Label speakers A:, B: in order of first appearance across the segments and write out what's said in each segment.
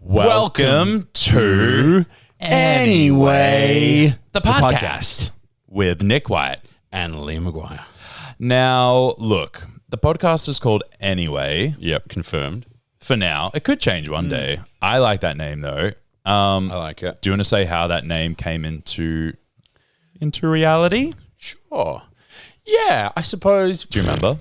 A: Welcome to Anyway, the podcast with Nick White
B: and Lee Maguire.
A: Now, look, the podcast is called Anyway.
B: Yep, confirmed.
A: For now. It could change one day. I like that name, though.
B: I like it.
A: Do you want to say how that name came into reality?
B: Sure. Yeah, I suppose.
A: Do you remember?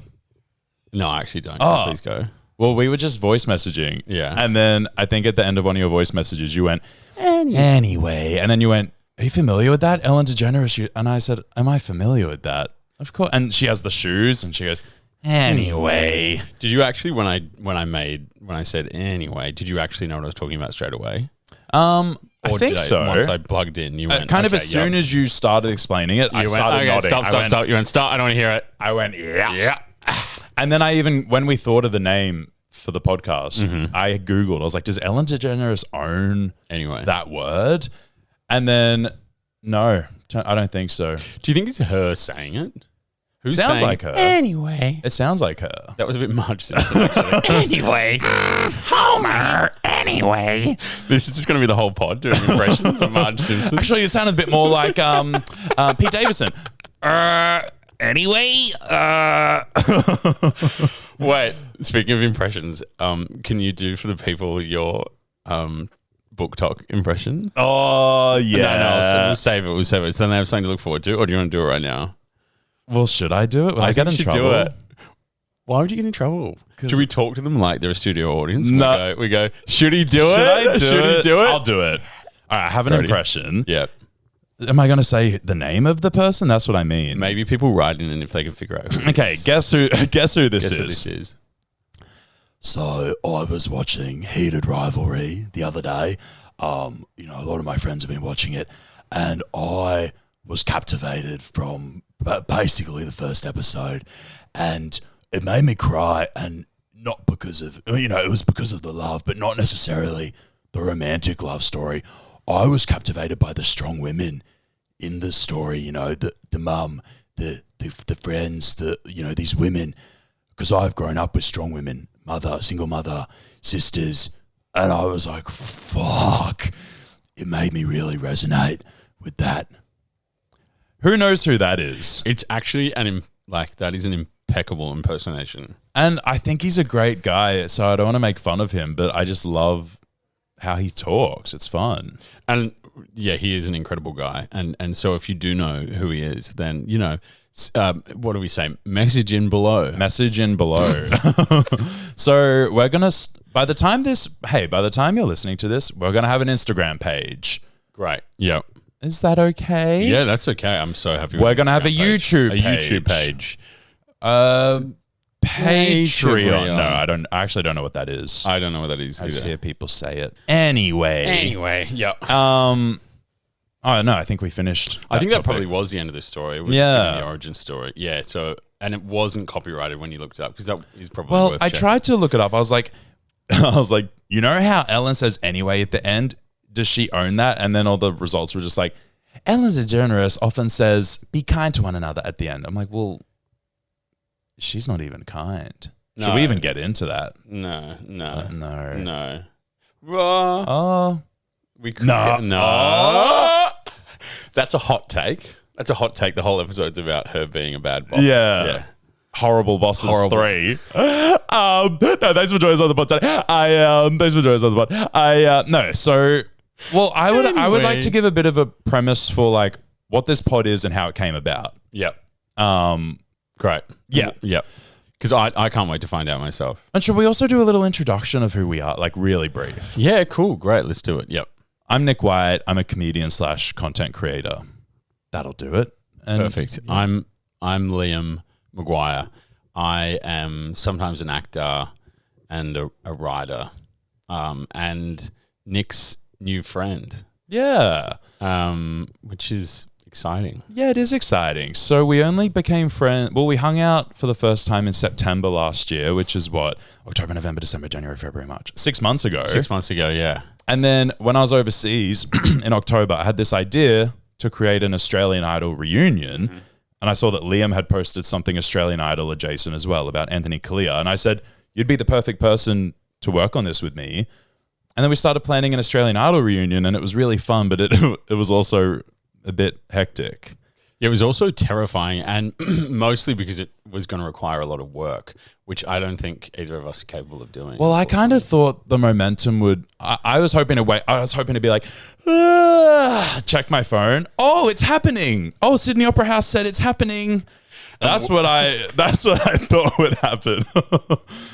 B: No, I actually don't.
A: Oh.
B: Please go.
A: Well, we were just voice messaging.
B: Yeah.
A: And then I think at the end of one of your voice messages, you went, anyway. And then you went, are you familiar with that? Ellen DeGeneres. And I said, am I familiar with that? Of course. And she has the shoes and she goes, anyway.
B: Did you actually, when I said anyway, did you actually know what I was talking about straight away?
A: I think so.
B: Once I plugged in, you went,
A: kind of as soon as you started explaining it, I started nodding.
B: Stop. You went, stop. I don't want to hear it.
A: I went, yeah.
B: Yeah.
A: And then when we thought of the name for the podcast, I Googled, I was like, does Ellen DeGeneres own that word? And then, no, I don't think so.
B: Do you think it's her saying it? Who's
A: sounds
B: saying,
A: like her.
B: Anyway.
A: It sounds like her.
B: That was a bit Marge Simpson, actually. Anyway. Homer. Anyway. This is just going to be the whole pod doing impressions of Marge Simpson.
A: Actually, it sounded a bit more like Pete Davidson. Anyway.
B: Wait, speaking of impressions, can you do for the people your Booktok impression?
A: Oh, yeah.
B: No, we'll save it. So then they have something to look forward to, or do you want to do it right now?
A: Well, should I do it? Will I get in trouble?
B: Do it. Why would you get in trouble? Should we talk to them like they're a studio audience?
A: No.
B: We go, should he do it?
A: Should he do it? I'll do it. All right, I have an impression.
B: Yeah.
A: Am I going to say the name of the person? That's what I mean.
B: Maybe people write in and if they can figure out who it
A: Okay,
B: is.
A: guess who this
B: Who this is.
C: So I was watching Heated Rivalry the other day. A lot of my friends have been watching it, and I was captivated from basically the first episode, and it made me cry, and not because of, it was because of the love, but not necessarily the romantic love story. I was captivated by the strong women in the story, the mum, the friends, these women, because I've grown up with strong women, single mother, sisters, and I was like, fuck. It made me really resonate with that.
A: Who knows who that is?
B: It's actually that is an impeccable impersonation.
A: And I think he's a great guy, so I don't want to make fun of him, but I just love how he talks. It's fun.
B: And yeah, he is an incredible guy. And so if you do know who he is, then, what do we say? Message in below.
A: Message in below. So we're going to, by the time you're listening to this, we're going to have an Instagram page.
B: Great. Yep.
A: Is that okay?
B: Yeah, that's okay. I'm so happy.
A: We're going to have a YouTube
B: page.
A: Patreon. No, I actually don't know what that is.
B: I don't know what that is
A: I just
B: either.
A: hear people say it. Anyway.
B: Yep.
A: Oh, no, I think we finished.
B: I think
A: topic.
B: that probably was the end of the story. We're just giving the origin story. Yeah, so, and it wasn't copyrighted when you looked it up, because that is probably worth
A: I
B: checking.
A: tried to look it up. I was like, you know how Ellen says anyway at the end? Does she own that? And then all the results were just like, Ellen DeGeneres often says, be kind to one another at the end. I'm like, well, she's not even kind.
B: No.
A: Should we even get into that?
B: No.
A: No.
B: Oh. We could
A: No.
B: No. That's a hot take. The whole episode's about her being a bad boss.
A: Yeah. Horrible Bosses 3. No, thanks for joining us on the pod today. I would like to give a bit of a premise for like what this pod is and how it came about.
B: Yep.
A: Great. Yeah.
B: Yep. Because I can't wait to find out myself.
A: And should we also do a little introduction of who we are, like really brief?
B: Yeah, cool. Great. Let's do it. Yep.
A: I'm Nick White. I'm a comedian / content creator. That'll do it. And
B: perfect. Yeah. I'm Liam Maguire. I am sometimes an actor and a writer, and Nick's new friend.
A: Yeah.
B: Which is exciting.
A: Yeah, it is exciting. So we only became friends. Well, we hung out for the first time in September last year, which is what? October, November, December, January, February, March. 6 months ago.
B: 6 months ago, yeah.
A: And then when I was overseas in October, I had this idea to create an Australian Idol reunion. Mm-hmm. And I saw that Liam had posted something Australian Idol adjacent as well about Anthony Kalia. And I said, you'd be the perfect person to work on this with me. And then we started planning an Australian Idol reunion, and it was really fun, but it was also a bit hectic.
B: It was also terrifying, and mostly because it was going to require a lot of work, which I don't think either of us are capable of doing.
A: Well, I kind of thought the momentum would. I was hoping to wait. I was hoping to be like, check my phone. Oh, it's happening. Oh, Sydney Opera House said it's happening. That's what I thought would happen.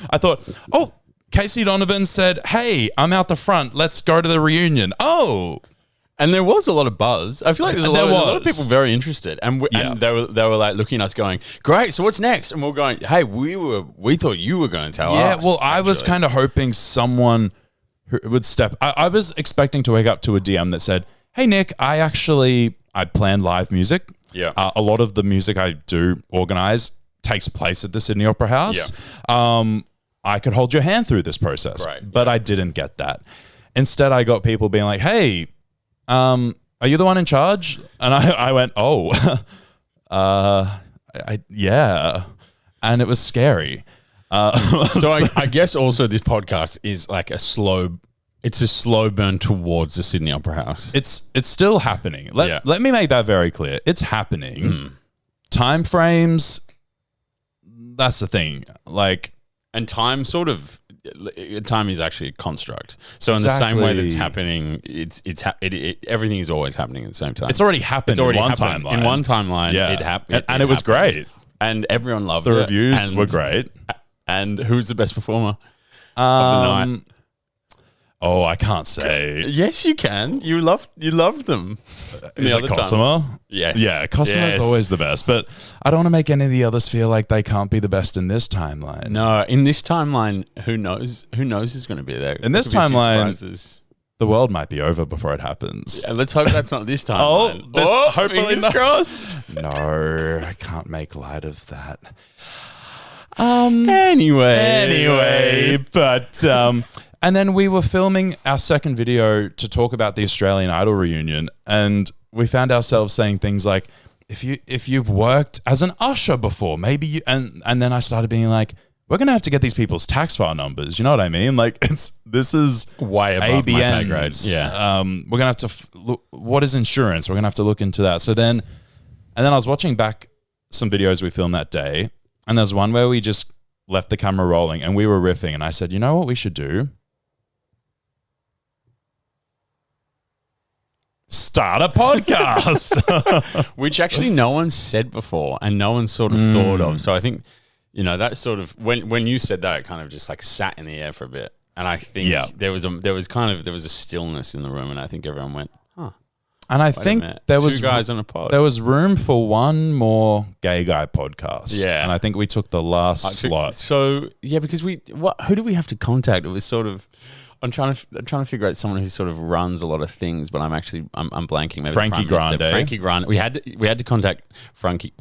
A: I thought, oh, Casey Donovan said, hey, I'm out the front. Let's go to the reunion. Oh.
B: And there was a lot of buzz. I feel like there's a lot of people very interested, and they were like looking at us, going, "Great, so what's next?" And we're going, "Hey, we thought you were going to tell us."
A: Yeah, well, I was kind of hoping someone who would step. I was expecting to wake up to a DM that said, "Hey, Nick, I plan live music.
B: Yeah,
A: a lot of the music I do organize takes place at the Sydney Opera House. Yeah. I could hold your hand through this process, but I didn't get that. Instead, I got people being like, "Hey." Are you the one in charge? And I went, oh, yeah. And it was scary.
B: I guess also this podcast is like a slow burn towards the Sydney Opera House.
A: It's still happening. Let me make that very clear. It's happening. Time frames, that's the thing.
B: And time is actually a construct. So in the same way that it's happening, everything is always happening at the same time.
A: It's already happened in one timeline.
B: In one timeline, it happened.
A: And it was great.
B: And everyone loved it.
A: The reviews were great.
B: And who's the best performer of the night?
A: Oh, I can't say.
B: Yes, you can. You loved them.
A: Is it Cosima?
B: Yes.
A: Yeah, Cosima's always the best. But I don't want to make any of the others feel like they can't be the best in this timeline.
B: No, in this timeline, who knows? Who knows who's going to be there?
A: In this timeline, the world might be over before it happens.
B: Yeah, let's hope that's not this timeline.
A: Hopefully
B: fingers crossed.
A: No, I can't make light of that.
B: Anyway,
A: but and then we were filming our second video to talk about the Australian Idol reunion, and we found ourselves saying things like, if you've worked as an usher before, maybe you, and then I started being like, we're going to have to get these people's tax file numbers. You know what I mean? Like this is
B: way above my pay grade.
A: Yeah. We're going to have to look, what is insurance? We're going to have to look into that. So then I was watching back some videos we filmed that day, and there's one where we just left the camera rolling and we were riffing, and I said, you know what we should do? Start a podcast.
B: Which actually no one said before and no one sort of thought of. So I think, that sort of, when you said that, it kind of just like sat in the air for a bit. And I think there was a stillness in the room, and I think everyone went, huh.
A: And I think there was
B: two guys on a pod.
A: There was room for one more gay guy podcast.
B: Yeah.
A: And I think we took the last slot.
B: So yeah, because who do we have to contact? It was sort of, I'm trying to figure out someone who sort of runs a lot of things, but I'm blanking. Maybe
A: Frankie Grande.
B: Frankie Grande. We had to contact Frankie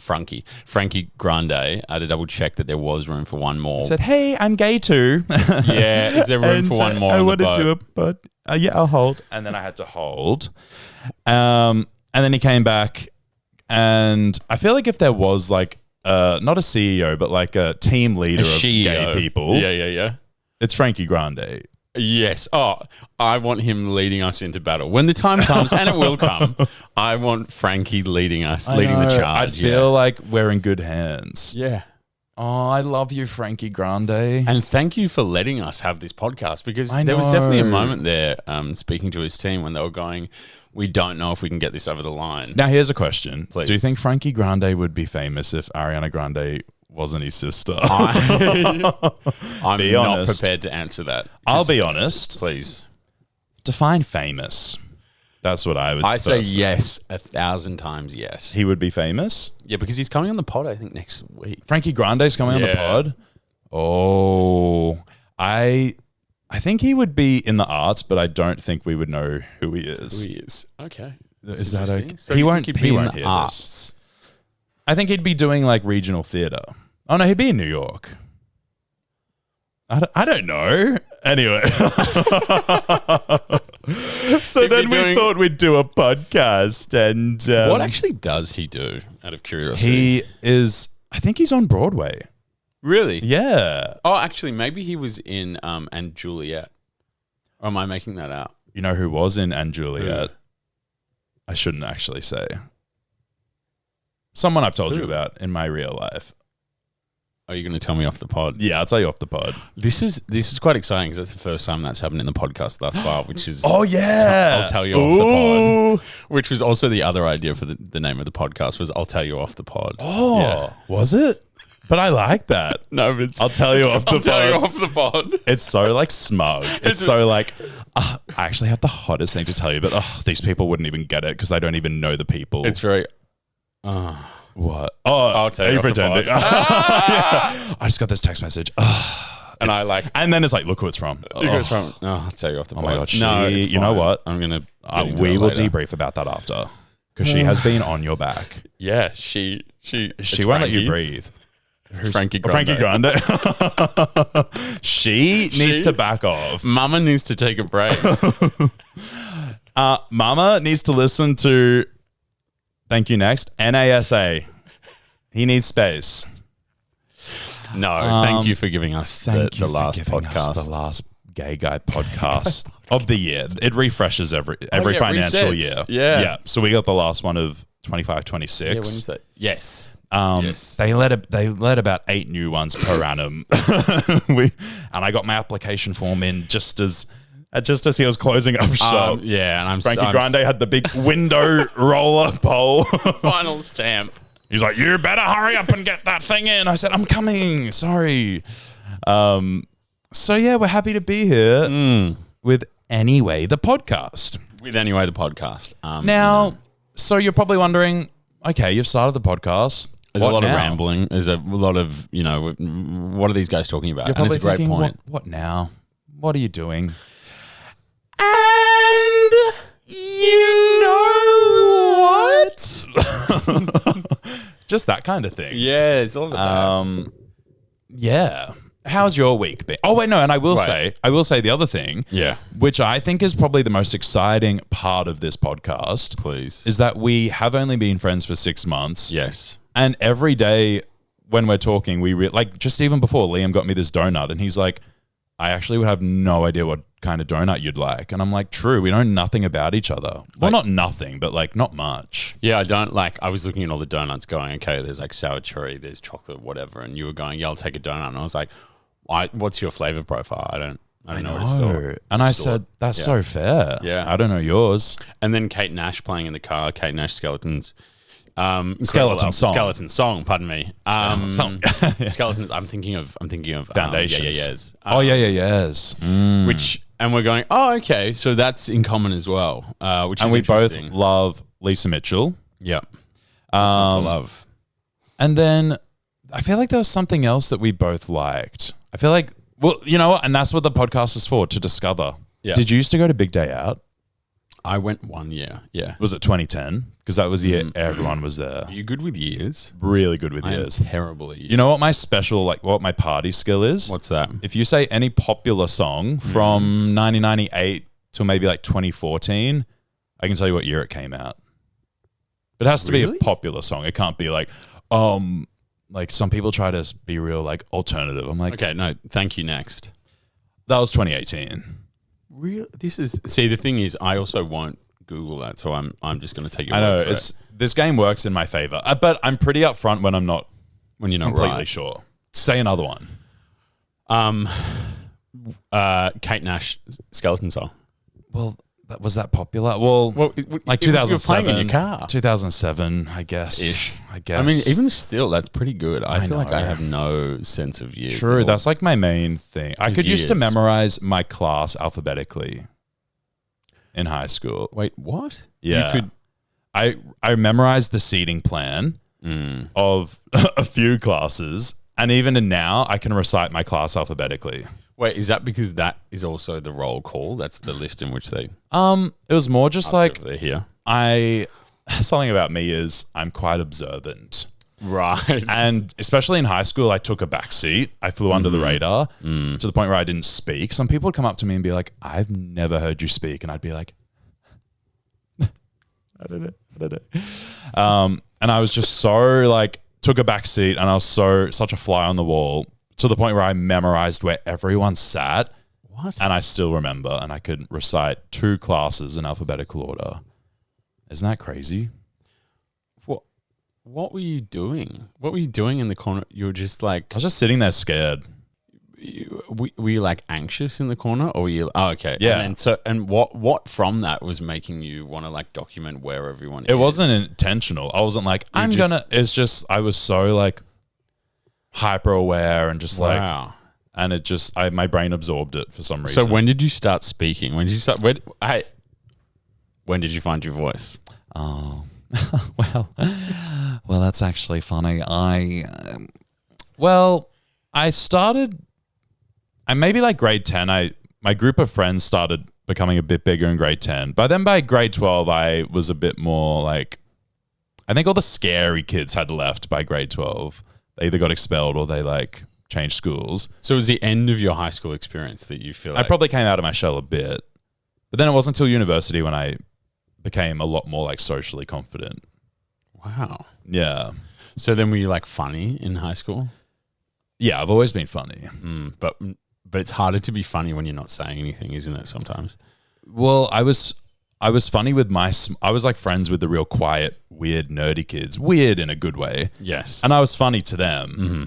B: Grande to double check that there was room for one more.
A: I said, hey, I'm gay too.
B: Yeah, is there room for one more?
A: I want to do a pod. Yeah, I'll hold. And then I had to hold. And then he came back, and I feel like if there was like not a CEO, but like a team leader of gay people.
B: Yeah.
A: It's Frankie Grande.
B: Yes. Oh, I want him leading us into battle. When the time comes, and it will come, I want Frankie leading the charge.
A: I feel like we're in good hands.
B: Yeah.
A: Oh, I love you, Frankie Grande.
B: And thank you for letting us have this podcast, because there was definitely a moment there speaking to his team when they were going, we don't know if we can get this over the line.
A: Now, here's a question.
B: Please.
A: Do you think Frankie Grande would be famous if Ariana Grande wasn't his sister?
B: I'm not prepared to answer that.
A: I'll be honest.
B: Please.
A: Define famous. That's what I would say.
B: I say yes 1,000 times yes.
A: He would be famous?
B: Yeah, because he's coming on the pod, I think, next week.
A: Frankie Grande's coming on the pod? Oh, I think he would be in the arts, but I don't think we would know who he is.
B: Who he is. Okay.
A: Is that okay?
B: So
A: he won't
B: be in the
A: hear
B: arts.
A: This. I think he'd be doing like regional theatre. Oh no, he'd be in New York. I don't know. Anyway. So then we thought we'd do a podcast, and
B: what actually does he do, out of curiosity?
A: I think he's on Broadway.
B: Really?
A: Yeah.
B: Oh, actually, maybe he was in And Juliet. Or am I making that out?
A: You know who was in And Juliet? I shouldn't actually say. Someone I've told you about in my real life.
B: Are you going to tell me off the pod?
A: Yeah, I'll tell you off the pod.
B: This is quite exciting because that's the first time that's happened in the podcast thus far, which is...
A: Oh, yeah.
B: I'll tell you off the pod. Which was also the other idea for the name of the podcast was I'll tell you off the pod.
A: Oh, yeah. Was it? But I like that.
B: No, but
A: I'll tell you off the pod.
B: I'll tell you off the pod.
A: It's so like smug. It's so like, I actually have the hottest thing to tell you, but these people wouldn't even get it because they don't even know the people.
B: It's very...
A: What? Oh,
B: I'll tell you
A: are you
B: off the
A: pretending?
B: pod.
A: Yeah. I just got this text message. And then it's like, look who it's from.
B: I'll tell you off the pod.
A: Oh my God.
B: No, it's
A: you know
B: fine.
A: what?
B: I'm going to...
A: we will debrief about that after because she has been on your back.
B: Yeah, she
A: won't let you breathe.
B: Frankie Grande.
A: Frankie Grande. She needs to back off.
B: Mama needs to take a break.
A: Mama needs to listen to, thank you next, NASA. He needs space.
B: No, thank you for giving us the last podcast.
A: The last gay guy podcast of the year. It refreshes every financial year. Yeah. So we got the last one of 25, 26.
B: Yeah, when is that? Yes.
A: Yes. They let about 8 new ones per annum. And I got my application form in just as he was closing up shop.
B: Yeah, and
A: Frankie Grande had the big window roller pole.
B: Final stamp.
A: He's like, you better hurry up and get that thing in. I said, I'm coming. Sorry. So yeah, we're happy to be here with Anyway the podcast. Now, so you're probably wondering, okay, you've started the podcast.
B: There's a lot of rambling. There's a lot of, what are these guys talking about?
A: And
B: it's a great
A: thinking,
B: point.
A: What now? What are you doing?
B: And you know what?
A: Just that kind of thing.
B: Yeah, it's all about
A: yeah. How's your week been? Oh wait, no, and I will say the other thing, which I think is probably the most exciting part of this podcast,
B: please,
A: is that we have only been friends for 6 months.
B: Yes.
A: And every day when we're talking, like just even before Liam got me this donut and he's like, I actually would have no idea what kind of donut you'd like. And I'm like, true, we know nothing about each other. Well, not nothing, but like not much.
B: Yeah, I was looking at all the donuts going, okay, there's like sour cherry, there's chocolate, whatever. And you were going, yeah, I'll take a donut. And I was like, what's your flavor profile? I don't know what to store.
A: And I said, that's so fair.
B: Yeah.
A: I don't know yours.
B: And then Kate Nash playing in the car, Kate Nash Skeletons.
A: Skeleton
B: song, pardon me. Skeletons. I'm thinking of
A: Foundations.
B: Yes.
A: Yes.
B: Which, and we're going, oh, okay, so that's in common as well. Which is
A: we both
B: interesting.
A: love Lisa Mitchell.
B: Yep. That's to love.
A: And then I feel like there was something else that we both liked. I feel like, well, you know what? And that's what the podcast is for, to discover. Yeah. Did you used to go to Big Day Out?
B: I went 1 year, yeah.
A: Was it 2010? Because that was the year everyone was there.
B: Are you good with years?
A: Really good with years.
B: Terrible at years.
A: You know what my what my party skill is?
B: What's that?
A: If you say any popular song from 1998 till maybe like 2014, I can tell you what year it came out. But it has to be a popular song. It can't be like some people try to be real like alternative. I'm like,
B: okay, no, thank you. Next.
A: That was 2018.
B: Really? The thing is, I also won't Google that, so I'm just going to take your
A: I know
B: word for it.
A: This game works in my favor, but I'm pretty upfront when you're not completely sure. Say another one.
B: Kate Nash Skeleton Song.
A: Well, was that popular? Well like 2007.
B: You were playing in your car.
A: 2007, I guess.
B: I mean, even still, that's pretty good. I feel like I have no sense of years.
A: True, that's like my main thing. I could used to memorize my class alphabetically in high school.
B: Wait, what?
A: Yeah. I memorized the seating plan of a few classes, and even now I can recite my class alphabetically.
B: Wait, is that because that is also the roll call? That's the list in which they...
A: It was more just like...
B: They're here.
A: Something about me is I'm quite observant.
B: Right.
A: And especially in high school, I took a back seat. I flew under the radar to the point where I didn't speak. Some people would come up to me and be like, I've never heard you speak. And I'd be like, I don't know. And I was just so like, took a back seat and I was such a fly on the wall to the point where I memorized where everyone sat
B: What?
A: And I still remember, and I could recite 2 classes in alphabetical order. Isn't that crazy?
B: What were you doing? What were you doing in the corner? You were just like...
A: I was just sitting there scared.
B: Were you like anxious in the corner, or were you? Oh, okay.
A: Yeah.
B: And what from that was making you want to like document where everyone is?
A: It wasn't intentional. I wasn't like, it's just, I was so like hyper aware and just like, and it just, my brain absorbed it for some reason.
B: So when did you start speaking? When did you start? When did you find your voice?
A: Oh, well, that's actually funny. I started. And maybe like grade 10, my group of friends started becoming a bit bigger in grade 10. But then by grade 12, I was a bit more like, I think all the scary kids had left by grade 12. They either got expelled or they like changed schools.
B: So it was the end of your high school experience that you feel like...
A: I probably came out of my shell a bit. But then it wasn't until university when I became a lot more like socially confident.
B: Wow.
A: Yeah.
B: So then were you like funny in high school?
A: Yeah, I've always been funny.
B: But it's harder to be funny when you're not saying anything, isn't it, sometimes?
A: Well, I was funny with I was like friends with the real quiet, weird, nerdy kids. Weird in a good way.
B: Yes.
A: And I was funny to them. Mm-hmm.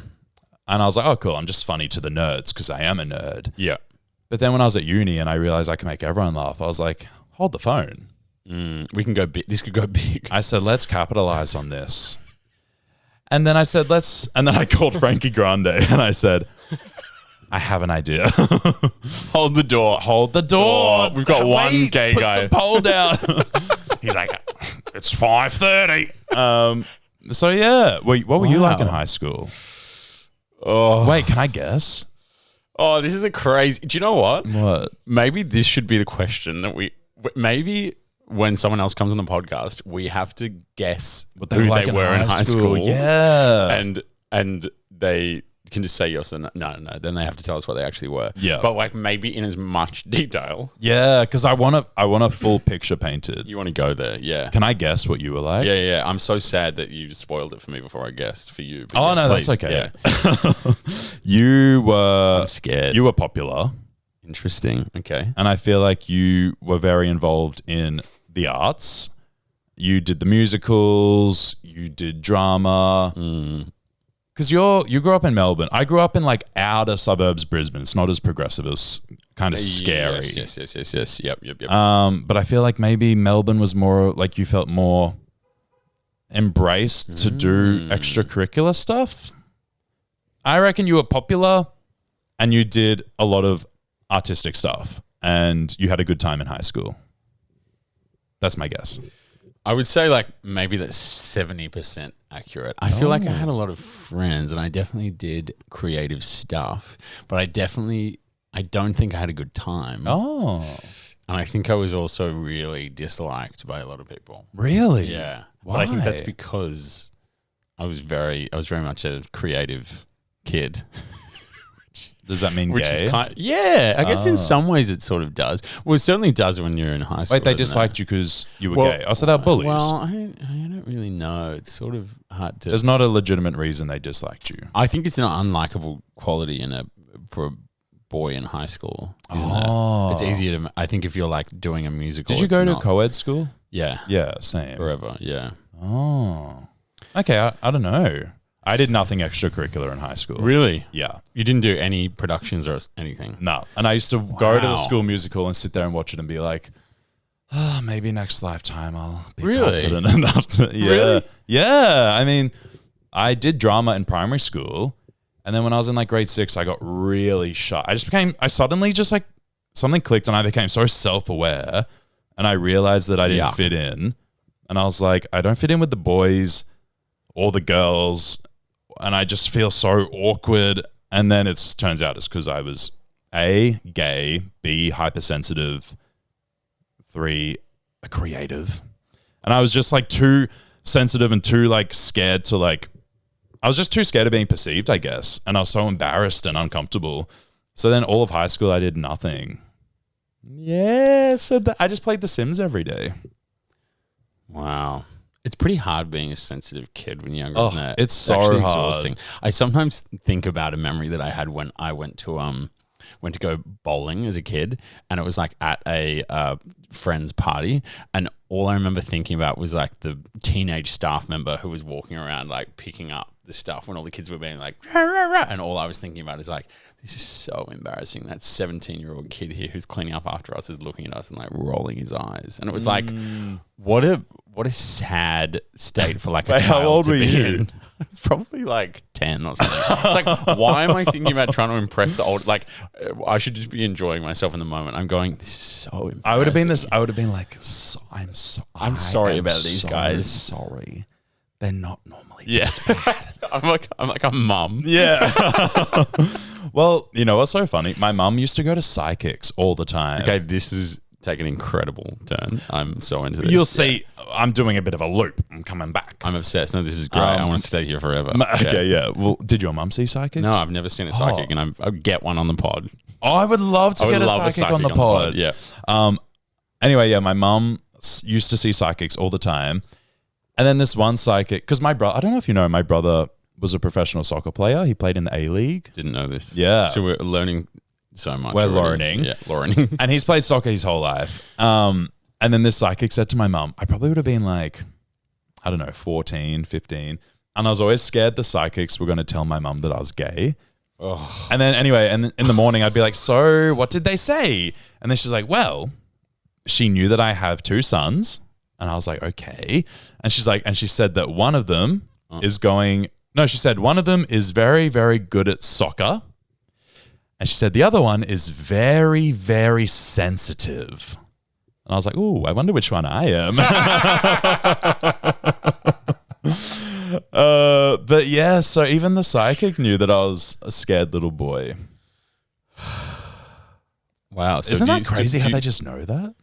A: And I was like, oh, cool, I'm just funny to the nerds because I am a nerd.
B: Yeah.
A: But then when I was at uni and I realized I can make everyone laugh, I was like, hold the phone.
B: We can go big. This could go big.
A: I said, let's capitalize on this. And then I said, and then I called Frankie Grande and I said, I have an idea.
B: Hold the door.
A: Hold the door.
B: We've got one gay guy.
A: Put the pole down. He's like, it's 5:30. So yeah. What were you like in high school?
B: Oh,
A: wait, can I guess?
B: Oh, this is a crazy. Do you know what?
A: What?
B: Maybe this should be the question that maybe when someone else comes on the podcast, we have to guess who they were in high school.
A: Yeah.
B: And they can just say yes or no. No. Then they have to tell us what they actually were.
A: Yeah.
B: But like maybe in as much detail.
A: Yeah, because I want a full picture painted.
B: You want to go there, yeah.
A: Can I guess what you were like?
B: Yeah. I'm so sad that you spoiled it for me before I guessed for you.
A: Oh, no,
B: please.
A: That's okay.
B: Yeah. I'm scared.
A: You were popular.
B: Interesting. Okay.
A: And I feel like you were very involved in the arts. You did the musicals. You did drama. Because you grew up in Melbourne. I grew up in like outer suburbs Brisbane. It's not as progressive as kind of scary.
B: Yes. Yep.
A: But I feel like maybe Melbourne was more like you felt more embraced to do extracurricular stuff. I reckon you were popular and you did a lot of artistic stuff and you had a good time in high school. That's my guess.
B: I would say like maybe that's 70% accurate. I feel like I had a lot of friends and I definitely did creative stuff, but I don't think I had a good time.
A: Oh.
B: And I think I was also really disliked by a lot of people.
A: Really?
B: Yeah.
A: Why?
B: But I think that's because I was very much a creative kid.
A: Does that mean gay?
B: Yeah, I guess in some ways it sort of does. Well, it certainly does when you're in high school.
A: Wait, they disliked you because you were gay? Oh, so they're bullies.
B: Well, I don't really know. It's sort of hard to...
A: There's not a legitimate reason they disliked you.
B: I think it's an unlikable quality for a boy in high school, isn't it? It's easier to... I think if you're like doing a musical...
A: Did you go to co-ed school?
B: Yeah.
A: Yeah, same.
B: Forever, yeah.
A: Oh. Okay, I don't know. I did nothing extracurricular in high school.
B: Really?
A: Yeah.
B: You didn't do any productions or anything?
A: No. And I used to go to the school musical and sit there and watch it and be like, maybe next lifetime I'll be confident enough to... Yeah.
B: Really?
A: Yeah. I mean, I did drama in primary school. And then when I was in like grade 6, I got really shy. I suddenly just like, something clicked and I became so self-aware. And I realized that I didn't fit in. And I was like, I don't fit in with the boys or the girls. And I just feel so awkward. And then it turns out it's because I was A, gay, B, hypersensitive, 3, a creative. And I was just like too sensitive and too like scared to like, I was just too scared of being perceived, I guess. And I was so embarrassed and uncomfortable. So then all of high school, I did nothing. Yeah, so I just played The Sims every day.
B: Wow. It's pretty hard being a sensitive kid when you're younger than that.
A: It's so hard.
B: Exhausting. I sometimes think about a memory that I had when I went to went to go bowling as a kid, and it was like at a friend's party, and all I remember thinking about was like the teenage staff member who was walking around like picking up the stuff when all the kids were being like, rah, rah, rah. And all I was thinking about is like, this is so embarrassing. That 17-year-old kid here who's cleaning up after us is looking at us and like rolling his eyes. And it was like, what a sad state for like a child.
A: How old
B: to
A: were
B: be
A: you?
B: in. It's probably like 10 or something. It's like, why am I thinking about trying to impress the old? Like, I should just be enjoying myself in the moment. I'm going, this is so embarrassing.
A: I would have been like, I'm
B: sorry about these guys.
A: Sorry. They're not normally
B: Yeah.
A: this bad.
B: I'm like a mum.
A: Yeah. Well, you know what's so funny? My mum used to go to psychics all the time.
B: Okay, this is taking an incredible turn. I'm so into this.
A: You'll see. I'm doing a bit of a loop. I'm coming back.
B: I'm obsessed. No, this is great. I want to stay here forever.
A: Okay, yeah. Well, did your mum see psychics?
B: No, I've never seen a psychic, and I'll get one on the pod.
A: Oh, I would love to get a psychic on the pod.
B: Yeah.
A: Anyway, yeah, my mum used to see psychics all the time. And then this one psychic, because my brother, I don't know if you know, my brother was a professional soccer player. He played in the A-League.
B: Didn't know this.
A: Yeah.
B: So we're learning so much.
A: We're
B: already.
A: learning.
B: Yeah, learning.
A: And he's played soccer his whole life. And then this psychic said to my mum, I probably would have been like, I don't know, 14, 15. And I was always scared the psychics were going to tell my mum that I was gay.
B: Oh.
A: And then anyway, and in the morning I'd be like, so what did they say? And then she's like, well, she knew that I have 2 sons. And I was like, okay. And she's like, and she said that one of them is going, no, she said one of them is very, very good at soccer. And she said the other one is very, very sensitive. And I was like, ooh, I wonder which one I am. But yeah, so even the psychic knew that I was a scared little boy.
B: Wow. So
A: Isn't that crazy how they just know that?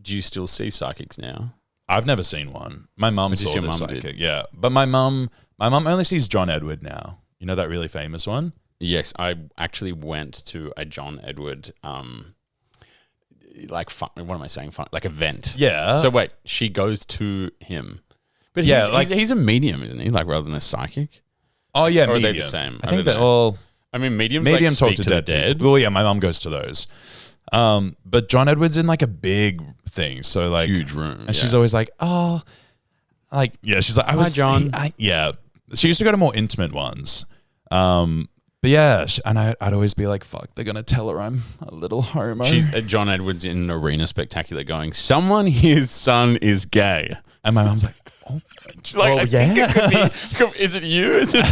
B: Do you still see psychics now?
A: I've never seen one. My mum saw
B: your
A: the
B: mum
A: psychic,
B: did?
A: yeah. But my mum only sees John Edward now. You know that really famous one?
B: Yes, I actually went to a John Edward, like event.
A: Yeah.
B: So wait, she goes to him, but
A: Yeah,
B: he's a medium, isn't he? Like rather than a psychic.
A: Oh yeah,
B: Or are
A: medium.
B: they the same?
A: I
B: I
A: think
B: don't
A: that.
B: know.
A: Well,
B: I mean, mediums
A: medium
B: like
A: talk
B: speak
A: to
B: to the
A: dead.
B: dead.
A: Well, yeah, my mum goes to those. But John Edward's in like a big thing, so like
B: Huge room,
A: and she's
B: yeah.
A: always like, oh, like yeah, she's like, I was
B: John.
A: yeah. She used to go to more intimate ones. But yeah, and I'd always be like, fuck, they're gonna tell her I'm a little homo.
B: She's John Edwards in an arena spectacular going, someone his son is gay.
A: and my mom's like, oh,
B: She's like, I think it could be, is it you? Is it?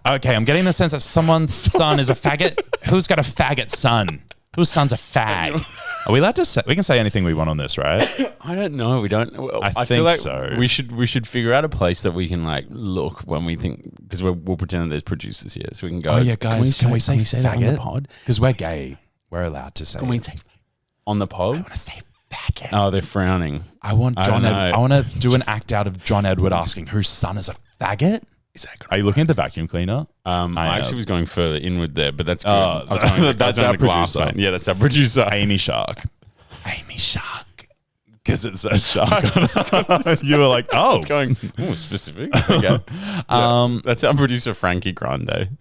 A: okay, I'm getting the sense that someone's son is a faggot. Who's got a faggot son? Whose son's a fag? Are we allowed to say? We can say anything we want on this, right?
B: I don't know. We don't. Well,
A: I
B: feel
A: think
B: like
A: so.
B: We should figure out a place that we can like look when we think, because we'll pretend that there's producers here, so we can go.
A: Oh yeah, guys, can we say
B: that on the
A: faggot?
B: pod?
A: Because we're gay. We're allowed to say.
B: Can we
A: it.
B: say on the pod?
A: I want to say faggot.
B: Oh, they're frowning.
A: I want
B: I
A: John.
B: don't know.
A: I want to do an act out of John Edward asking whose son is a faggot. Is that good? Are you looking at the vacuum cleaner?
B: I actually was going further inward there, but that's good.
A: Oh,
B: I was going,
A: that's
B: I was
A: our
B: going the glass
A: producer.
B: pane. Yeah, that's our producer.
A: Amy Shark. Amy Shark. Because it says shark. You were like, oh,
B: Going specific. Okay. That's our producer Frankie Grande.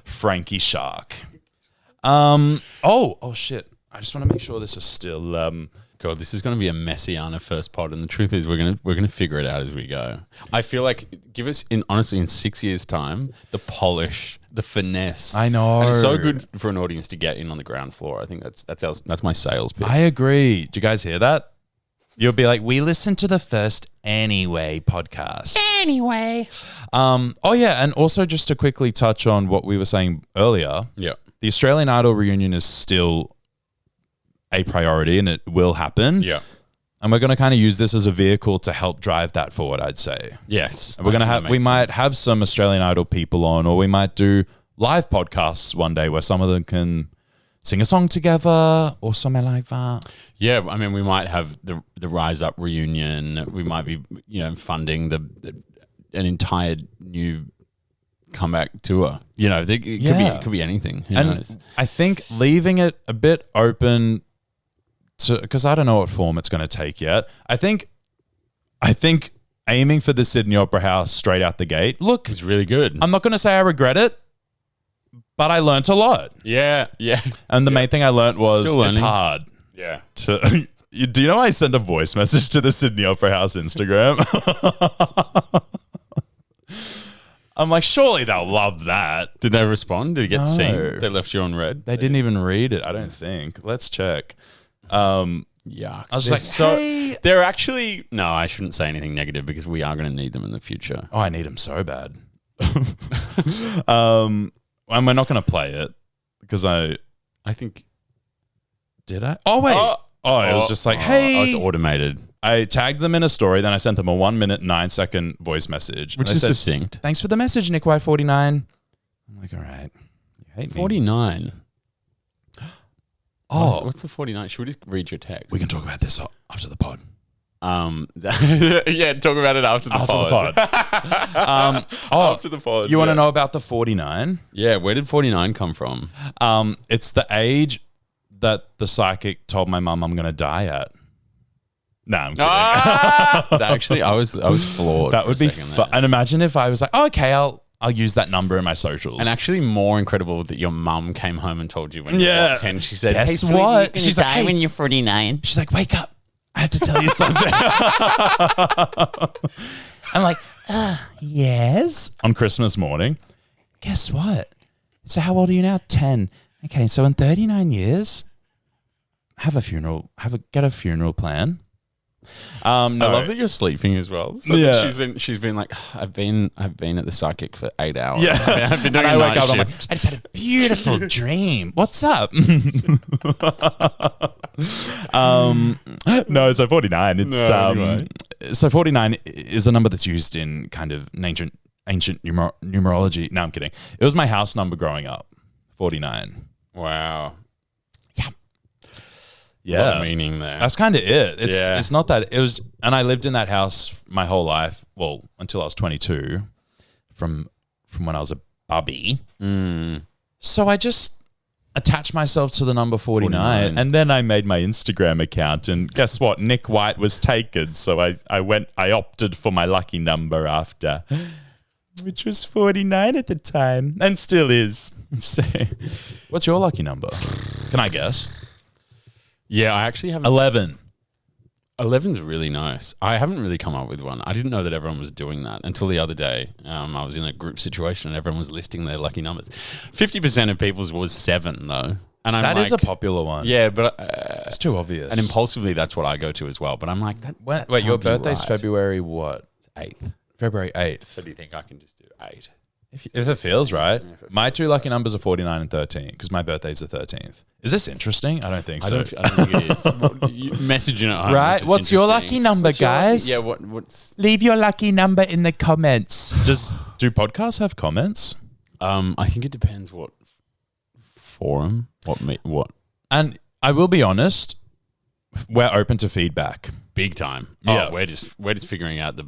A: Frankie Shark. Oh shit. I just want to make sure this is still
B: God, this is going to be a messy on a first pod, and the truth is, we're gonna figure it out as we go. I feel like give us honestly in 6 years' time, the polish, the finesse.
A: I know.
B: And it's so good for an audience to get in on the ground floor. I think that's my sales pitch.
A: I agree. Do you guys hear that? You'll be like, we listened to the first Anyway podcast.
D: Anyway.
A: Oh yeah, and also just to quickly touch on what we were saying earlier.
B: Yeah.
A: The Australian Idol reunion is still a priority and it will happen.
B: Yeah.
A: And we're going to kind of use this as a vehicle to help drive that forward, I'd say.
B: Yes.
A: And we're going to we might have some Australian Idol people on, or we might do live podcasts one day where some of them can sing a song together or something like that.
B: Yeah, I mean, we might have the Rise Up reunion. We might be, funding an entire new comeback tour. It could be anything. Who knows?
A: And I think leaving it a bit open to, because I don't know what form it's going to take yet. I think aiming for the Sydney Opera House straight out the gate. Look,
B: It was really good.
A: I'm not going to say I regret it, but I learnt a lot.
B: Yeah.
A: And the main thing I learnt was
B: Still
A: it's
B: learning.
A: hard
B: Yeah.
A: to. Do you know I sent a voice message to the Sydney Opera House Instagram? I'm like, surely they'll love that.
B: Did they respond? Did it get
A: No.
B: seen? They left you on red?
A: They didn't even read it, I don't think. Let's check.
B: Yuck.
A: I was just like, hey.
B: They're actually, no, I shouldn't say anything negative because we are going to need them in the future.
A: Oh, I need them so bad. And we're not going to play it because I
B: think.
A: did. Oh wait. It was just like, hey.
B: Oh, it's automated.
A: I tagged them in a story, then I sent them a 1 minute 9 second voice message,
B: Which
A: and
B: is
A: I said,
B: succinct.
A: Thanks for the message, Nick White 49. I'm like, all right, you hate me.
B: 49.
A: Oh,
B: What's the 49? Should we just read your text?
A: we can talk about this after the pod.
B: Yeah, talk about it after the pod. After the pod.
A: You want to know about the 49?
B: Yeah, where did 49 come from?
A: It's the age that the psychic told my mum I'm going to die at. No, I'm kidding.
B: Actually, I was floored.
A: That
B: for
A: would
B: a
A: be
B: second
A: fun.
B: there.
A: And imagine if I was like, oh, okay, I'll use that number in my socials.
B: And actually more incredible that your mum came home and told you when you
A: Yeah.
B: were 10. She said,
A: Guess
B: hey, sweetie,
A: what?
B: you're gonna
A: She's like,
B: die
A: hey.
B: when you're 49.
A: She's like, wake up. I have to tell you something. I'm like, yes. On Christmas morning. Guess what? So how old are you now? 10. Okay, so in 39 years, get a funeral plan. No.
B: I love that you're sleeping as well. So
A: Yeah.
B: she's been like, I've been at the psychic for 8 hours.
A: Yeah.
B: I've been doing
A: And I
B: a
A: wake
B: night
A: up, I'm like,
B: shift.
A: I just had a beautiful dream. What's up? No, so 49. It's
B: anyway.
A: So 49 is a number that's used in kind of ancient numerology. No, I'm kidding. It was my house number growing up. 49.
B: Wow.
A: Yeah.
B: A lot of meaning there.
A: That's kind of it.
B: Yeah.
A: It's not that it was, and I lived in that house my whole life. Well, until I was 22, from when I was a bubby. So I just attached myself to the number 49, and then I made my Instagram account. And guess what? Nick White was taken, so I opted for my lucky number after, which was 49 at the time, and still is. So, what's your lucky number? Can I guess?
B: Yeah, I actually haven't.
A: 11.
B: 11's really nice. I haven't really come up with one. I didn't know that everyone was doing that until the other day. I was in a group situation and everyone was listing their lucky numbers. 50% of people's was 7 though. And I'm
A: That
B: like,
A: is a popular one.
B: yeah, but
A: It's too obvious.
B: and impulsively that's what I go to as well. But I'm like, that
A: Wait,
B: can't
A: your
B: be
A: birthday's
B: right.
A: February what?
B: 8th.
A: February 8th.
B: So do you think I can just do 8?
A: If it feels right.
B: if it
A: My two lucky numbers are 49 and 13 because my birthday's the 13th. Is this interesting? I don't think so.
B: I don't think it is. Messaging it.
A: Right? What's your lucky number, guys?
B: Yeah. What's?
A: Leave your lucky number in the comments. Do podcasts have comments?
B: I think it depends what forum. What?
A: And I will be honest, we're open to feedback.
B: Big time.
A: Yeah.
B: Oh, we're just figuring out the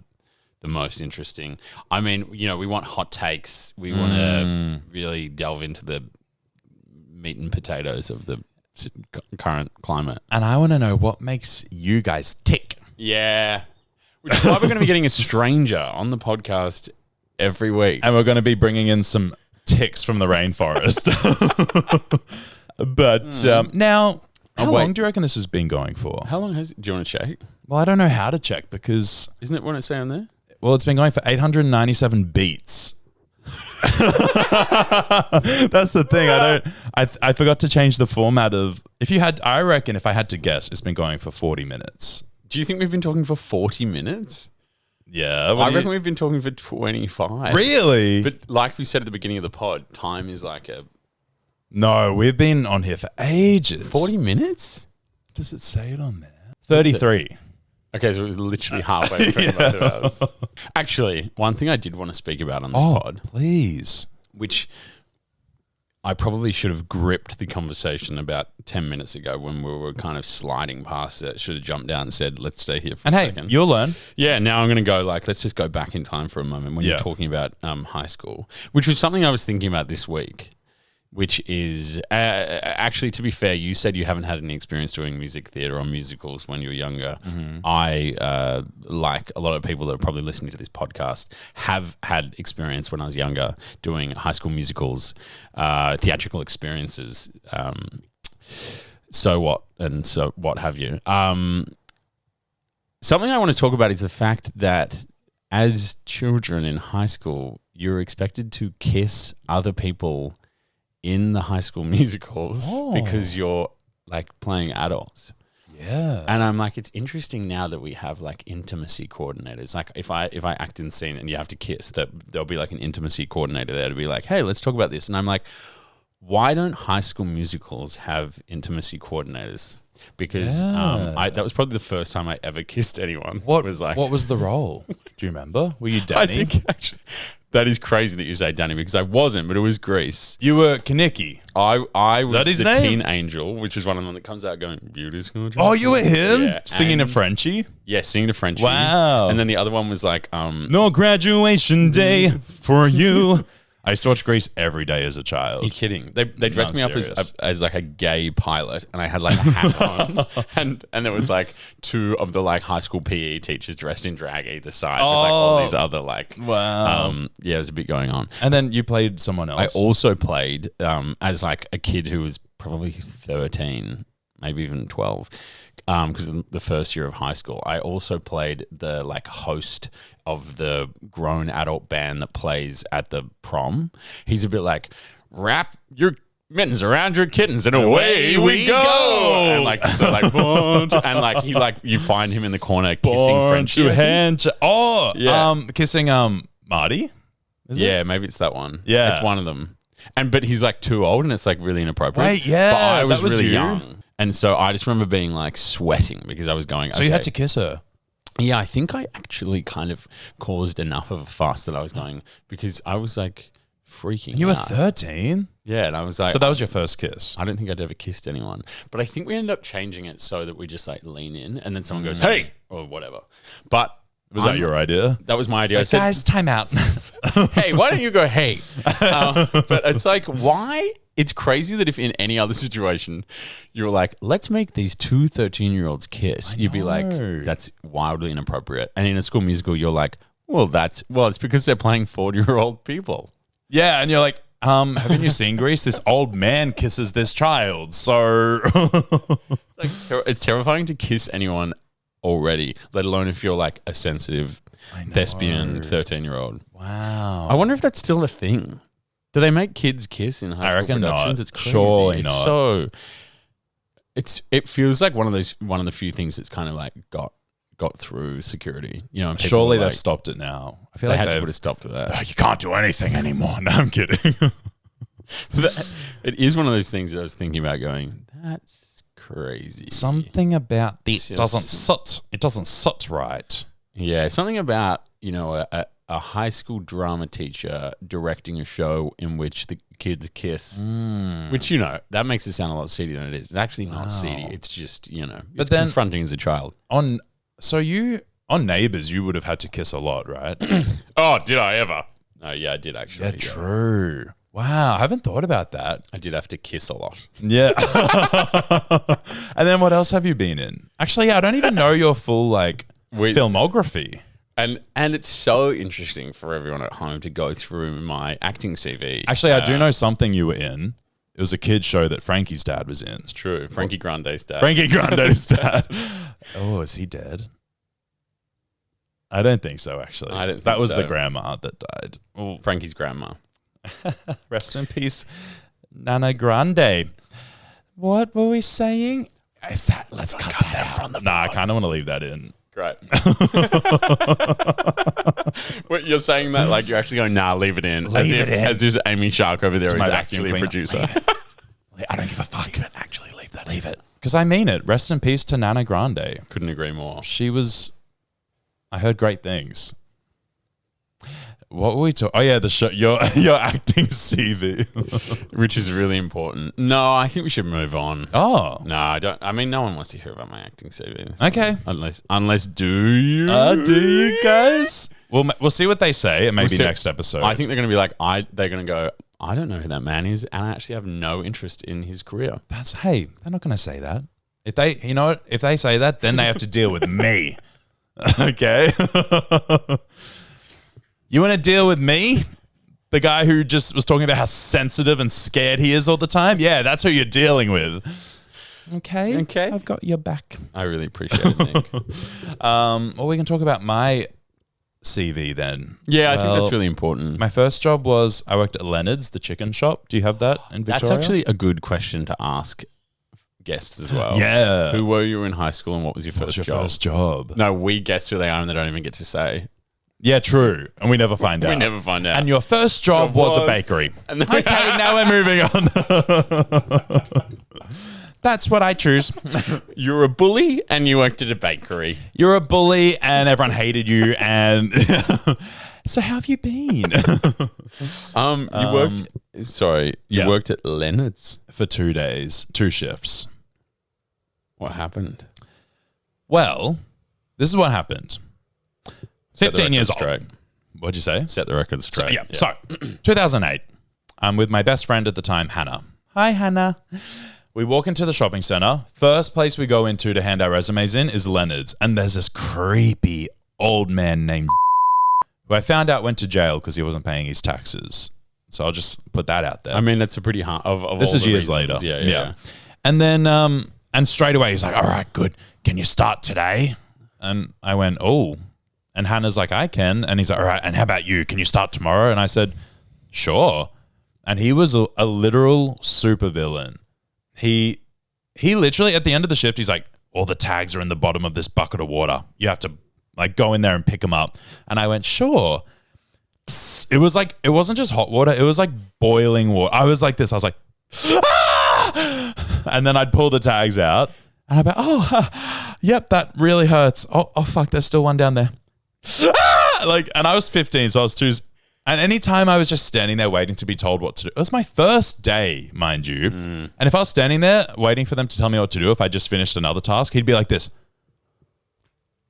B: most interesting. I mean, we want hot takes. We want to really delve into the meat and potatoes of the current climate.
A: And I want to know what makes you guys tick.
B: Yeah. Which is why we're going to be getting a stranger on the podcast every week.
A: And we're going to be bringing in some ticks from the rainforest. But now, how
B: wait.
A: long do you reckon this has been going for?
B: How long do you want to check?
A: Well, I don't know how to check because,
B: Isn't it what it say on there?
A: well, it's been going for 897 beats. That's the thing. I forgot to change the format of, I reckon if I had to guess, it's been going for 40 minutes.
B: Do you think we've been talking for 40 minutes?
A: Yeah.
B: I reckon we've been talking for 25.
A: Really?
B: But like we said at the beginning of the pod, time is like a...
A: No, we've been on here for ages.
B: 40 minutes?
A: Does it say it on there? 33.
B: Okay, so it was literally halfway between about 2 hours. Actually, one thing I did want to speak about on this pod,
A: please.
B: which I probably should have gripped the conversation about 10 minutes ago when we were kind of sliding past it. Should have jumped down and said, let's stay here for a second.
A: You'll learn.
B: Yeah, now I'm going to go let's just go back in time for a moment when you're talking about high school, which was something I was thinking about this week. which is actually, to be fair, you said you haven't had any experience doing music theatre or musicals when you were younger. I, like a lot of people that are probably listening to this podcast, have had experience when I was younger doing high school musicals, theatrical experiences. So what have you. Something I want to talk about is the fact that as children in high school, you're expected to kiss other people in the high school musicals because you're like playing adults.
A: Yeah.
B: And I'm like, it's interesting now that we have like intimacy coordinators. Like if I act in scene and you have to kiss, that there'll be like an intimacy coordinator there to be like, hey, let's talk about this. And I'm like, why don't high school musicals have intimacy coordinators? Because that was probably the first time I ever kissed anyone.
A: What was the role? Do you remember? Were you Danny?
B: I think actually, that is crazy that you say Danny because I wasn't, but it was Grease.
A: You were Kaneki.
B: I was
A: his
B: the
A: name?
B: teen angel, which is one of them that comes out going, beauty school.
A: Oh, you were him?
B: Yeah,
A: singing a Frenchie?
B: Yeah, singing a Frenchie.
A: Wow.
B: And then the other one was like...
A: no graduation day for you. I used to watch Grease every day as a child.
B: Are you kidding? They dressed me up as like a gay pilot, and I had like a hat on, and there was like two of the like high school PE teachers dressed in drag either side with like all these other like yeah, there's a bit going on.
A: And then you played someone else.
B: I also played as like a kid who was probably 13, maybe even 12. Because the first year of high school, I also played the like host of the grown adult band that plays at the prom. He's a bit like, wrap your mittens around your kittens and away we go. And like, so like, and like he like, you find him in the corner kissing Frenchie.
A: Kissing Marty.
B: Yeah, maybe it's that one.
A: Yeah,
B: it's one of them. But he's like too old, and it's like really inappropriate.
A: Right? Yeah,
B: but I was
A: that was
B: really
A: you?
B: young. And so I just remember being like sweating because I was going,
A: So you had to kiss her?
B: Yeah, I think I actually kind of caused enough of a fuss that I was going because I was like freaking out.
A: You were 13?
B: Yeah, and I was like...
A: So that was your first kiss?
B: I don't think I'd ever kissed anyone. But I think we ended up changing it so that we just like lean in and then someone goes, hey, or whatever. But...
A: Was that your idea?
B: That was my idea.
A: Like, guys, time out.
B: Hey, why don't you go, hey? But it's like, why... It's crazy that if in any other situation you were like, let's make these two 13-year-olds kiss, you'd be like, that's wildly inappropriate. And in a school musical, you're like, it's because they're playing 40-year-old people.
A: Yeah, and you're like, haven't you seen Grease? This old man kisses this child, so...
B: It's terrifying to kiss anyone already, let alone if you're like a sensitive thespian 13-year-old.
A: Wow.
B: I wonder if that's still a thing. Do they make kids kiss in high school productions?
A: Not.
B: It's crazy.
A: Surely not.
B: It feels like one of the few things that's kind of like got through security. You know, and
A: surely they've stopped it now.
B: I feel like they had to put a stop to that.
A: You can't do anything anymore. No, I'm kidding.
B: It is one of those things that I was thinking about going, that's crazy.
A: Something about this doesn't sit. It doesn't sit right.
B: Yeah, something about, you know, a high school drama teacher directing a show in which the kids kiss, which, you know, that makes it sound a lot seedier than it is. It's actually not seedy. It's just, you know, it's confronting as a child.
A: On Neighbours, you would have had to kiss a lot, right?
B: Oh, did I ever? Oh, yeah, I did actually.
A: Yeah, true. Wow, I haven't thought about that.
B: I did have to kiss a lot.
A: Yeah. And then what else have you been in? Actually, yeah, I don't even know your full filmography.
B: And it's so interesting for everyone at home to go through my acting CV.
A: Actually, I do know something you were in. It was a kid's show that Frankie's dad was in.
B: It's true. Frankie Grande's dad.
A: Frankie Grande's dad. Oh, is he dead? I don't think so, actually.
B: I don't think
A: that was
B: so.
A: the grandma that died.
B: Oh. Frankie's grandma.
A: Rest in peace, Nana Grande. What were we saying? Let's cut that out. Nah, I kind of want to leave that in.
B: Great. Wait, you're saying that like you're actually going, nah, leave it in. As is Amy Shark over there is actually a producer.
A: I don't give a fuck. Leave it. Actually, leave it. Because I mean it. Rest in peace to Nana Grande.
B: Couldn't agree more.
A: She was... I heard great things. What were we talking? Oh yeah, the show. Your acting CV,
B: which is really important. No, I think we should move on.
A: Oh
B: no, I don't. I mean, no one wants to hear about my acting CV.
A: Okay,
B: unless do you?
A: Do you guys? We'll see what they say. It may be next episode.
B: I think they're going to be like, they're going to go, I don't know who that man is, and I actually have no interest in his career.
A: They're not going to say that. If they, you know what, if they say that, then they have to deal with me. Okay? You want to deal with me? The guy who just was talking about how sensitive and scared he is all the time? Yeah, that's who you're dealing with. Okay. I've got your back.
B: I really appreciate it, Nick.
A: Well, we can talk about my CV then.
B: Yeah, I think that's really important.
A: My first job was I worked at Leonard's, the chicken shop. Do you have that in Victoria?
B: That's actually a good question to ask guests as well.
A: Yeah.
B: Who were you in high school and what was your first job? No, we guess who they are and they don't even get to say.
A: Yeah, true. And we never find out.
B: We never find out.
A: And your first job was a bakery. Okay, now we're moving on. That's what I choose.
B: You're a bully and you worked at a bakery.
A: You're a bully and everyone hated you. And so how have you been?
B: You worked at Leonard's
A: for 2 days, 2 shifts.
B: What happened?
A: Well, this is what happened. 15 years old. What'd you say?
B: Set the record straight.
A: So 2008. I'm with my best friend at the time, Hannah. Hi, Hannah. We walk into the shopping center. First place we go into to hand our resumes in is Leonard's. And there's this creepy old man named who I found out went to jail because he wasn't paying his taxes. So I'll just put that out there.
B: I mean, that's a pretty hard... Of
A: this
B: all
A: is
B: the
A: years
B: reasons.
A: later.
B: Yeah.
A: And then, and straight away he's like, all right, good. Can you start today? And I went, oh. And Hannah's like, I can. And he's like, all right, and how about you? Can you start tomorrow? And I said, sure. And he was a literal supervillain. He literally, at the end of the shift, he's like, all the tags are in the bottom of this bucket of water. You have to like go in there and pick them up. And I went, sure. It was like, it wasn't just hot water. It was like boiling water. I was like this. I was like, ah! And then I'd pull the tags out and I'd be, oh, yep, that really hurts. Oh, fuck, there's still one down there. Like, and I was 15, so I was too. And anytime I was just standing there waiting to be told what to do, it was my first day, mind you. And if I was standing there waiting for them to tell me what to do, if I just finished another task, he'd be like this.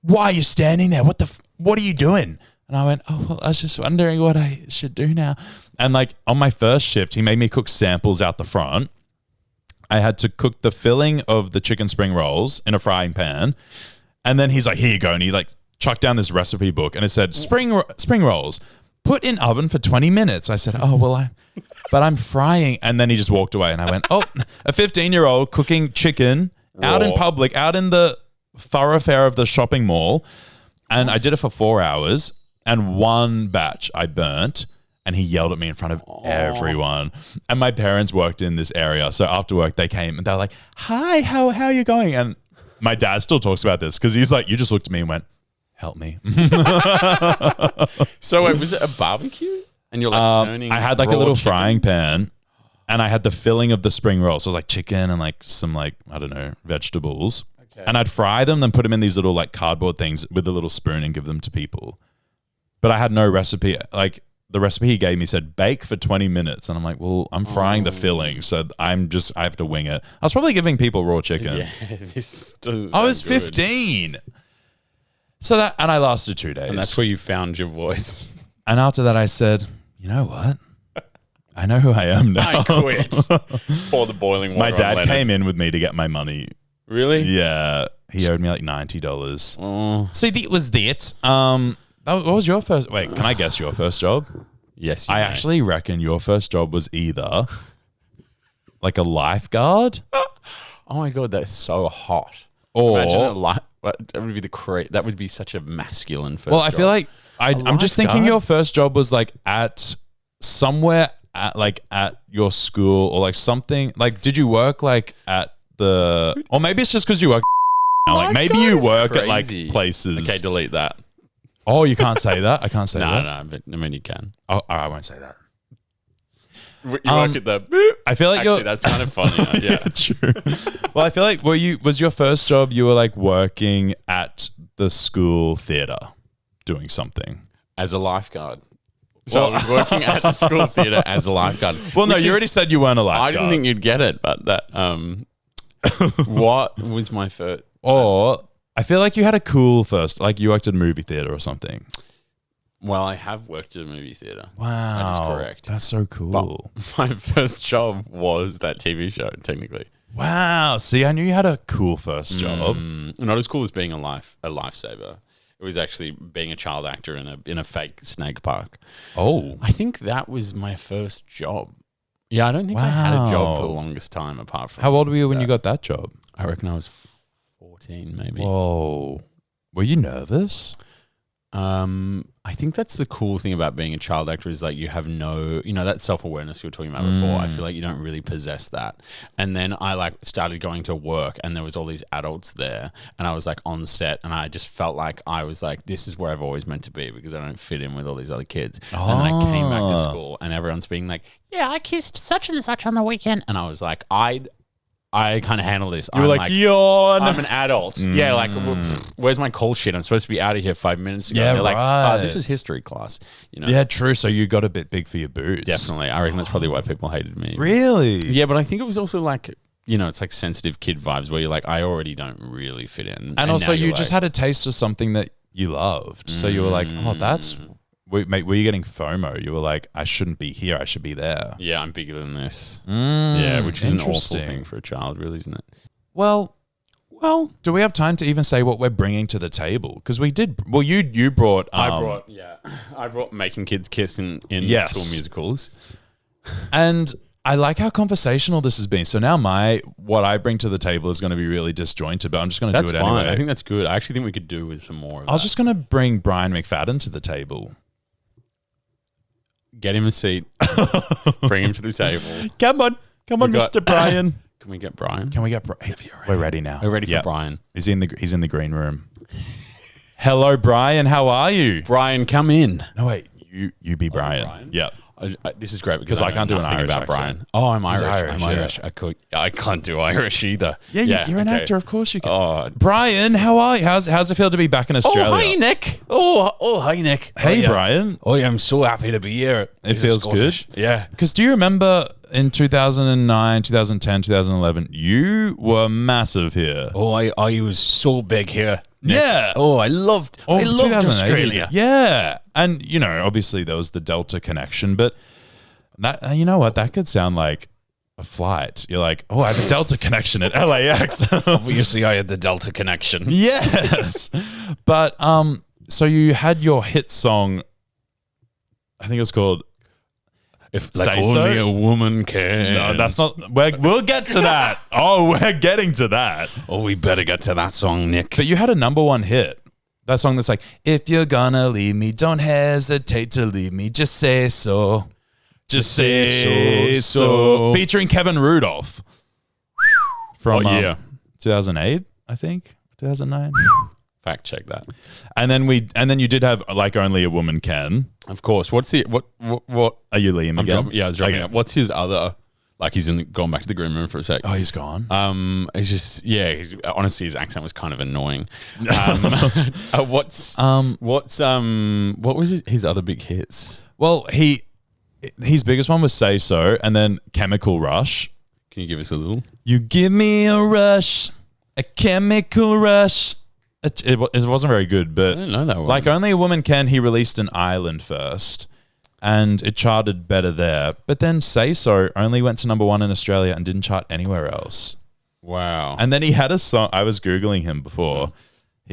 A: Why are you standing there? What are you doing? And I went, oh, well, I was just wondering what I should do now. And like on my first shift, he made me cook samples out the front. I had to cook the filling of the chicken spring rolls in a frying pan. And then he's like, here you go. And he like chucked down this recipe book and it said spring rolls. Put in oven for 20 minutes. I said, oh, well, but I'm frying. And then he just walked away. And I went, oh, a 15-year-old cooking chicken out in public, out in the thoroughfare of the shopping mall. And I did it for 4 hours. And one batch I burnt. And he yelled at me in front of everyone. And my parents worked in this area. So after work, they came and they were like, hi, how are you going? And my dad still talks about this because he's like, you just looked at me and went, help me.
B: So wait, was it a barbecue? And you're like turning.
A: I had like a little frying pan, and I had the filling of the spring rolls. So it was like chicken and like some like, I don't know, vegetables. Okay. And I'd fry them, then put them in these little like cardboard things with a little spoon and give them to people. But I had no recipe. Like the recipe he gave me said bake for 20 minutes. And I'm like, well, I'm frying the filling. So I have to wing it. I was probably giving people raw chicken.
B: Yeah, this doesn't
A: I was
B: good.
A: 15. So and I lasted 2 days.
B: And that's where you found your voice.
A: And after that, I said, you know what? I know who I am now.
B: I quit. Pour the boiling water.
A: My dad came in with me to get my money.
B: Really?
A: Yeah. He owed me like $90. Oh. So that was it. What was your first? Wait, can I guess your first job?
B: Yes,
A: I actually reckon your first job was either like a lifeguard.
B: Oh my God, that's so hot.
A: Or
B: imagine that would be that would be such a masculine first
A: Well, I
B: job.
A: feel like I'm just thinking your first job was like at somewhere at your school or like something. Like, did you work like at the, or maybe it's just because you work like maybe you work at like places.
B: Okay, delete that.
A: Oh, you can't say that? I can't say that?
B: No, but I mean you can.
A: Oh, I won't say that.
B: You work at the boop.
A: I feel like
B: actually that's kind of funny. Yeah,
A: true. Well, I feel like was your first job you were like working at the school theater doing something
B: as a lifeguard. So I was working at the school theater as a lifeguard.
A: Well, no, you already said you weren't a lifeguard.
B: I didn't think you'd get it, but that what was my first?
A: Or I feel like you had a cool first, like you worked at a movie theater or something.
B: Well, I have worked at a movie theater.
A: Wow.
B: That is correct.
A: That's so cool.
B: But my first job was that TV show, technically.
A: Wow. See, I knew you had a cool first job.
B: Not as cool as being a lifesaver. It was actually being a child actor in a fake snake park.
A: Oh.
B: I think that was my first job. Yeah, I don't think I had a job for the
A: Wow.
B: longest time apart from
A: How old were you when you got that job?
B: I reckon I was 14 maybe.
A: Whoa. Were you nervous?
B: I think that's the cool thing about being a child actor is like you have no, that self-awareness you were talking about before. I feel like you don't really possess that. And then I like started going to work and there was all these adults there and I was like on set and I just felt like I was like, this is where I've always meant to be because I don't fit in with all these other kids. And then I came back to school and everyone's being like, yeah, I kissed such and such on the weekend. And I was like, I can't handle this.
A: You were like, yawn.
B: I'm an adult. Yeah, like, where's my call sheet? I'm supposed to be out of here 5 minutes ago.
A: Yeah,
B: They're like,
A: right.
B: this is history class.
A: Yeah, true. So you got a bit big for your boots.
B: Definitely. I reckon that's probably why people hated me.
A: Really?
B: Yeah, but I think it was also like, it's like sensitive kid vibes where you're like, I already don't really fit in.
A: And also,
B: now
A: you
B: you're
A: just
B: like,
A: had a taste of something that you loved. So you were like, oh, that's... Mate, were you getting FOMO? You were like, I shouldn't be here. I should be there.
B: yeah, I'm bigger than this. Yeah, which is an awful
A: interesting.
B: thing for a child, really, isn't it?
A: Well, do we have time to even say what we're bringing to the table? Because we did... Well, you brought...
B: I brought making kids kiss in
A: Yes.
B: school musicals.
A: And I like how conversational this has been. So now what I bring to the table is going to be really disjointed, but I'm just going to do
B: That's
A: it
B: fine.
A: anyway.
B: I think that's good. I actually think we could do with some more of
A: I was
B: that.
A: just going to bring Brian McFadden to the table.
B: Get him a seat. Bring him to the table.
A: Come on,
B: We got-
A: Mr. Brian.
B: Can we get Brian?
A: Can we get Brian? We're ready now.
B: We're ready for
A: Yep.
B: Brian.
A: He's in the green room. Hello, Brian. How are you?
B: Brian, come in.
A: No, wait. You be Brian.
B: Brian?
A: Yep.
B: This is great because
A: 'Cause I can't do an
B: nothing
A: Irish
B: about
A: accent.
B: Brian. Oh, I'm
A: He's
B: Irish.
A: Irish,
B: I'm
A: yeah.
B: Irish. I can't do Irish either.
A: Yeah, you're an
B: okay.
A: actor. Of course you can.
B: Oh,
A: Brian, how are you? How's it feel to be back in Australia?
B: hi, Nick. Oh, hi, Nick.
A: Hey,
B: Oh, yeah.
A: Brian.
B: Oh, yeah, I'm so happy to be here.
A: It feels good.
B: Yeah.
A: Because do you remember in 2009, 2010, 2011, you were massive here.
B: Oh, I was so big here. Nick.
A: Yeah.
B: Oh, I loved
A: 2008.
B: Australia.
A: Yeah. And, obviously there was the Delta connection, but that, you know what? That could sound like a flight. You're like, oh, I have a Delta connection at LAX.
B: Obviously, I had the Delta connection.
A: Yes. But, so you had your hit song, I think it was called
B: If
A: Say
B: like
A: So?
B: only a woman can.
A: No, that's not. We'll get to that. Oh, we're getting to that.
B: Oh, we better get to that song, Nick.
A: But you had a number one hit. That song that's like, if you're gonna leave me, don't hesitate to leave me. Just say so. Just say so. Featuring Kevin Rudolph. From 2008, I think. 2009.
B: Fact check that.
A: And then you did have like Only a Woman Can.
B: Of course. What's the what?
A: Are you Liam
B: I'm
A: again?
B: dropping, I was dropping
A: Okay.
B: it. What's his other? Like he's going back to the green room for a sec.
A: Oh, he's gone.
B: It's just honestly his accent was kind of annoying. What was his other big hits?
A: Well, his biggest one was Say So, and then Chemical Rush.
B: Can you give us a little?
A: You give me a rush, a chemical rush. It wasn't very good,
B: I
A: but
B: didn't know that one.
A: like Only a Woman Can, he released in Ireland first, and it charted better there. But then Say So only went to number one in Australia and didn't chart anywhere else.
B: Wow.
A: And then he had a song. I was Googling him before.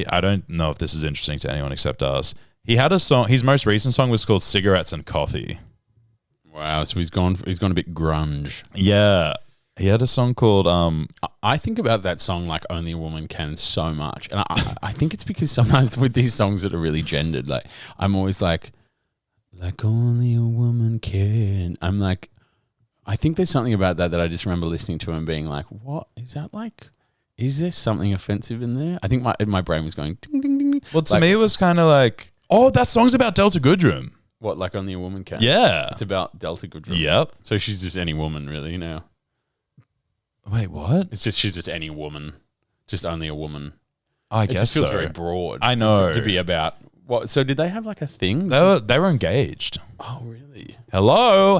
A: I don't know if this is interesting to anyone except us. He had a song. His most recent song was called Cigarettes and Coffee.
B: Wow. So he's gone a bit grunge.
A: Yeah. He had a song called
B: I think about that song like Only a Woman Can so much. And I think it's because sometimes with these songs that are really gendered, like I'm always like Only a Woman Can. I'm like, I think there's something about that I just remember listening to and being like, what is that like? Is there something offensive in there? I think my brain was going ding, ding, ding, ding.
A: well, to me it was kind of like, oh, that song's about Delta Goodrem.
B: What, like Only a Woman Can?
A: Yeah.
B: It's about Delta Goodrem.
A: Yep.
B: So she's just any woman really,
A: Wait, what?
B: she's just any woman. Just only a woman.
A: I
B: It
A: guess
B: just feels
A: so.
B: very broad.
A: I know.
B: To be about what? So did they have like a thing?
A: They were engaged.
B: Oh really?
A: Hello.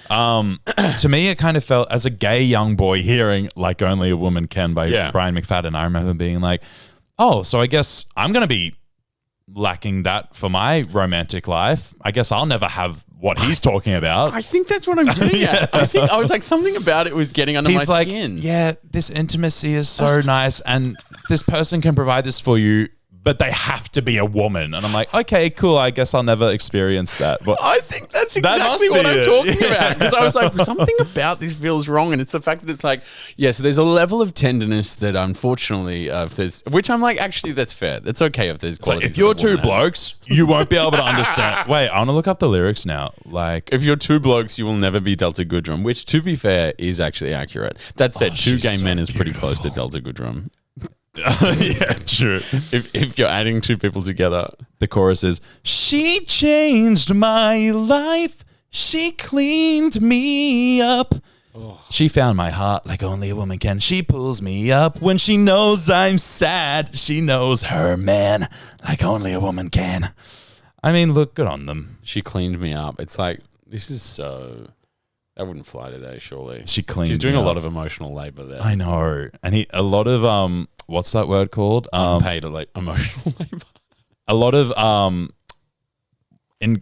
A: To me, it kind of felt as a gay young boy hearing like Only a Woman Can by
B: Yeah.
A: Brian McFadden. I remember being like, oh, so I guess I'm going to be lacking that for my romantic life. I guess I'll never have what he's talking about.
B: I think that's what I'm getting at. I was like, something about it was getting under
A: He's
B: my
A: like,
B: skin.
A: yeah, this intimacy is so nice, and this person can provide this for you, but they have to be a woman. And I'm like, okay, cool. I guess I'll never experience that. But
B: I think that's exactly what I'm talking about. Because I was like, something about this feels wrong. And it's the fact that it's like, so there's a level of tenderness that unfortunately, if there's, which I'm like, actually, that's fair. That's okay if there's qualities.
A: Like, if you're two blokes, you won't be able to understand. Wait, I want to look up the lyrics now. Like,
B: if you're two blokes, you will never be Delta Goodrum, which, to be fair, is actually accurate. That said, two gay men is pretty close to Delta Goodrum.
A: yeah, true.
B: If you're adding two people together.
A: The chorus is, she changed my life. She cleaned me up. Oh. She found my heart like only a woman can. She pulls me up when she knows I'm sad. She knows her man like only a woman can. I mean, look, good on them.
B: She cleaned me up. It's like, this is so... That wouldn't fly today, surely.
A: She's doing
B: a lot of emotional labor there.
A: I know. And a lot of, what's that word called?
B: Unpaid emotional labor.
A: A lot of,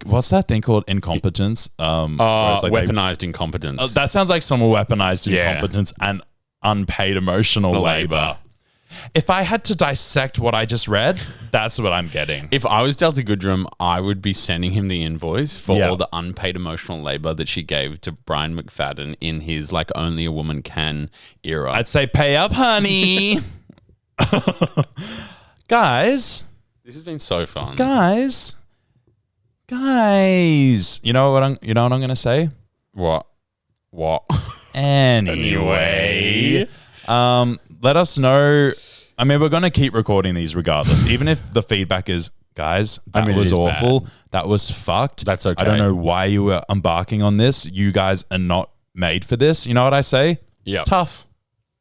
A: what's that thing called? Incompetence.
B: Like weaponized incompetence.
A: That sounds like someone weaponized incompetence and unpaid emotional labor. If I had to dissect what I just read, that's what I'm getting.
B: If I was Delta Goodrum, I would be sending him the invoice for all the unpaid emotional labor that she gave to Brian McFadden in his like only a woman can era.
A: I'd say pay up, honey. Guys.
B: This has been so fun.
A: Guys. You know what I'm going to say?
B: What?
A: Anyway. Let us know. I mean, we're going to keep recording these regardless, even if the feedback is, guys, that was awful. Bad. That was fucked.
B: That's okay.
A: I don't know why you were embarking on this. You guys are not made for this. You know what I say?
B: Yeah.
A: Tough.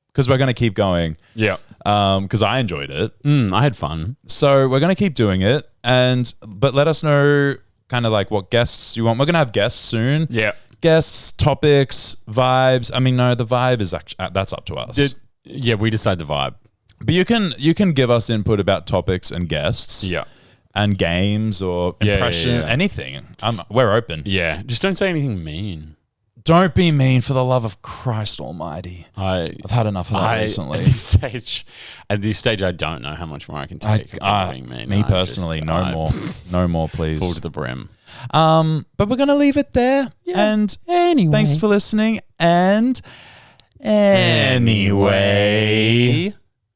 A: Because we're going to keep going.
B: Yeah.
A: Because I enjoyed it.
B: I had fun.
A: So we're going to keep doing it. But let us know kind of like what guests you want. We're going to have guests soon.
B: Yeah.
A: Guests, topics, vibes. I mean, no, the vibe is actually, that's up to us.
B: Yeah, we decide the vibe.
A: But you can give us input about topics and guests.
B: Yeah.
A: And games or impression, anything. We're open.
B: Yeah. Just don't say anything mean.
A: Don't be mean, for the love of Christ almighty. I've had enough of that recently.
B: At this stage, I don't know how much more I can take. Being mean.
A: Me personally, no more. No more, please.
B: Full to the brim.
A: But we're going to leave it there. Yeah. And anyway, thanks for listening. And anyway.